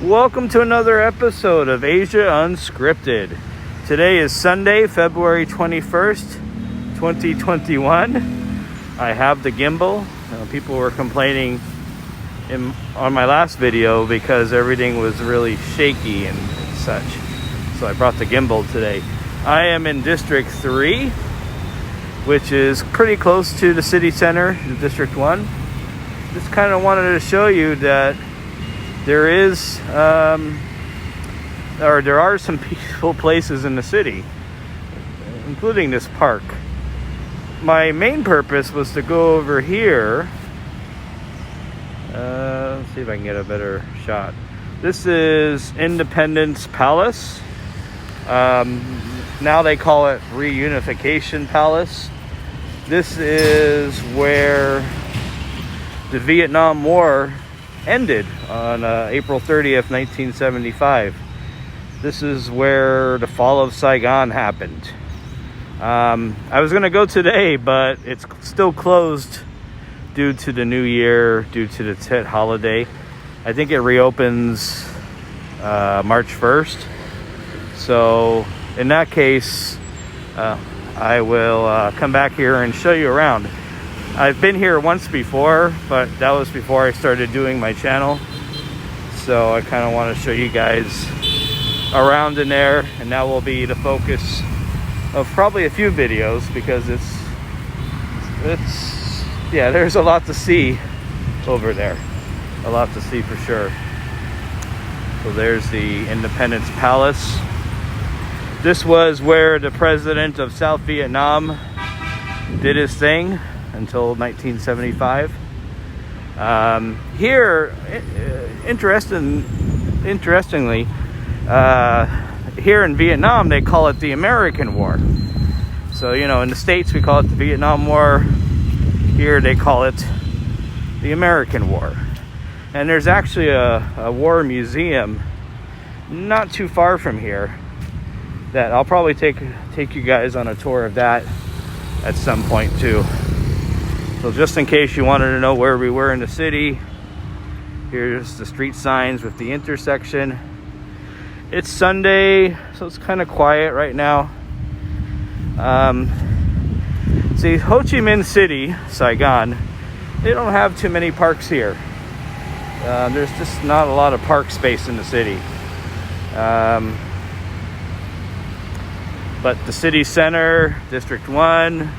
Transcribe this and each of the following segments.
Welcome to another episode of Asia Unscripted. Today is Sunday, February 21st, 2021. I have the gimbal. People were complaining on my last video because everything was really shaky and such. So I brought the gimbal today. I am in District 3, which is pretty close to the city center in District 1. Just kind of wanted to show you that there are some peaceful places in the city, including this park. My main purpose was to go over here. Let's see if I can get a better shot. This is Independence Palace. Now they call it Reunification Palace. This is where the Vietnam War ended on April 30th, 1975. This is where the fall of Saigon happened. I was going to go today, but it's still closed due to the new year, due to the Tet holiday. I think it reopens March 1st. So in that case, I will come back here and show you around. I've been here once before, but that was before I started doing my channel. So I kind of want to show you guys around in there, and that will be the focus of probably a few videos because there's a lot to see over there. A lot to see for sure. So there's the Independence Palace. This was where the president of South Vietnam did his thing until 1975. Here, interestingly, here in Vietnam, they call it the American War. So, in the States, we call it the Vietnam War. Here, they call it the American War. And there's actually a war museum not too far from here that I'll probably take you guys on a tour of that at some point too. So just in case you wanted to know where we were in the city, here's the street signs with the intersection. It's Sunday, so it's kind of quiet right now. See, Ho Chi Minh City, Saigon, they don't have too many parks here. There's just not a lot of park space in the city. But the city center, District 1,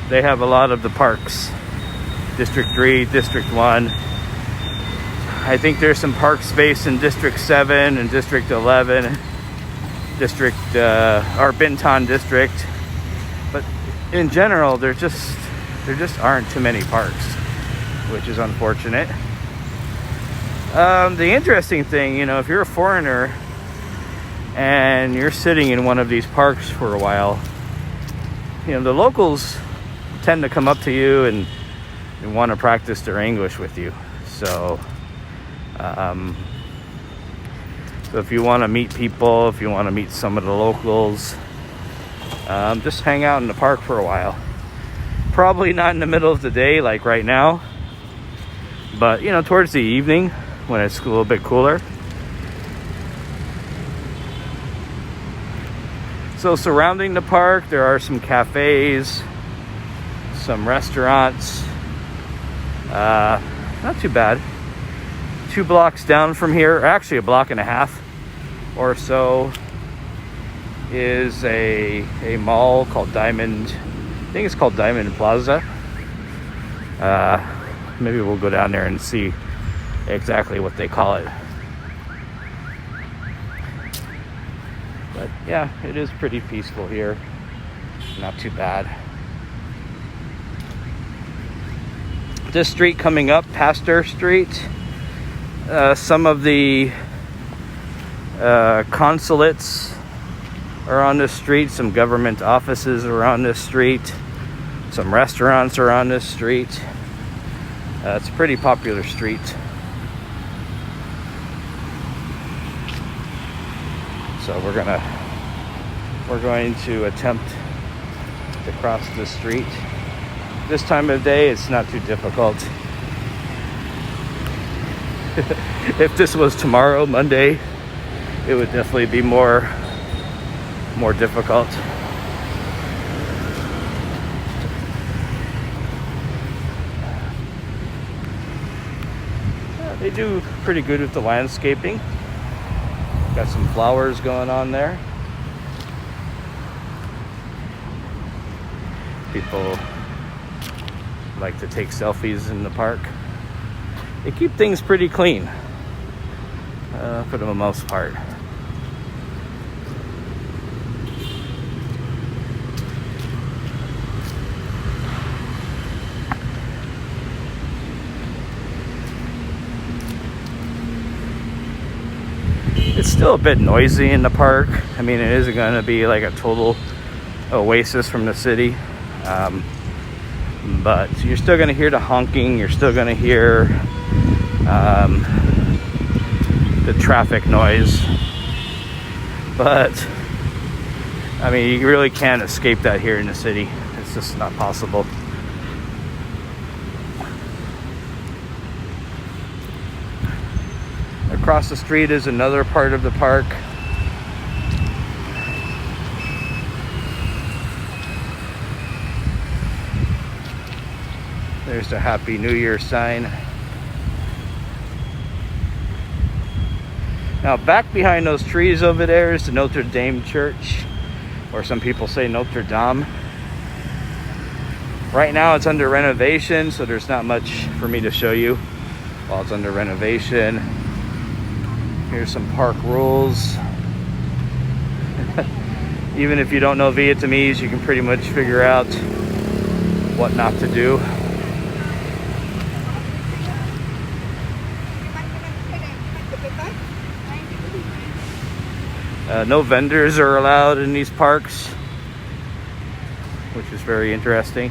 they have a lot of the parks. District 3, District 1. I think there's some park space in District 7 and District 11, or Bintan District. But in general, there just aren't too many parks, which is unfortunate. The interesting thing, if you're a foreigner and you're sitting in one of these parks for a while, the locals tend to come up to you and want to practice their English with you. So if you want to meet people, if you want to meet some of the locals, just hang out in the park for a while. Probably not in the middle of the day like right now, but towards the evening when it's a little bit cooler. So surrounding the park, there are some cafes, some restaurants. Not too bad. 2 blocks down from here, or actually a block and a half or so, is a mall called Diamond. I think it's called Diamond Plaza. Maybe we'll go down there and see exactly what they call it. But yeah, it is pretty peaceful here. Not too bad. This street coming up, Pasteur Street, some of the consulates are on this street. Some government offices are on this street. Some restaurants are on this street. It's a pretty popular street. So we're going to attempt to cross the street. This time of day, it's not too difficult. If this was tomorrow, Monday, it would definitely be more difficult. They do pretty good with the landscaping. Got some flowers going on there. People like to take selfies in the park. They keep things pretty clean, for the most part. It's still a bit noisy in the park. I mean, it isn't going to be like a total oasis from the city. But you're still going to hear the honking. You're still going to hear the traffic noise. But, I mean, you really can't escape that here in the city. It's just not possible. Across the street is another part of the park. There's the Happy New Year sign. Now back behind those trees over there is the Notre Dame Church, or some people say Notre Dame. Right now it's under renovation, so there's not much for me to show you while it's under renovation. Here's some park rules. Even if you don't know Vietnamese, you can pretty much figure out what not to do. No vendors are allowed in these parks, which is very interesting.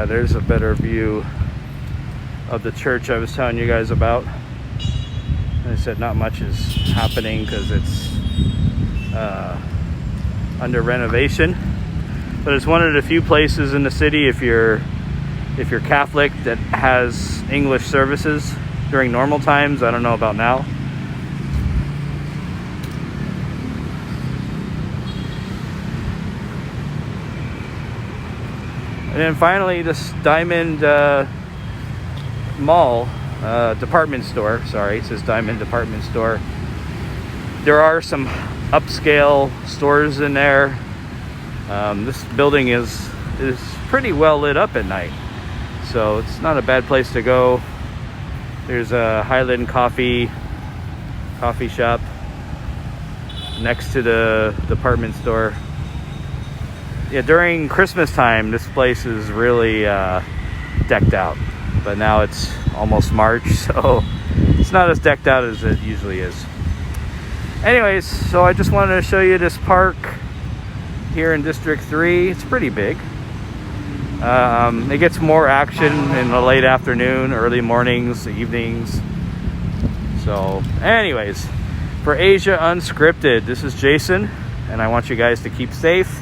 There's a better view of the church I was telling you guys about. As I said, not much is happening because it's under renovation, but it's one of the few places in the city, if you're Catholic, that has English services during normal times. I don't know about now. And then finally, this Diamond Mall, department store, sorry, it says Diamond Department Store. There are some upscale stores in there. This building is pretty well lit up at night, so it's not a bad place to go. There's a Highland coffee shop next to the department store. Yeah, during Christmas time, this place is really decked out. But now it's almost March, so it's not as decked out as it usually is. Anyways, so I just wanted to show you this park here in District 3. It's pretty big. It gets more action in the late afternoon, early mornings, evenings. So anyways, for Asia Unscripted, this is Jason, and I want you guys to keep safe.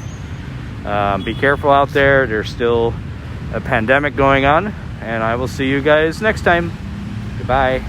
Be careful out there. There's still a pandemic going on, and I will see you guys next time. Goodbye.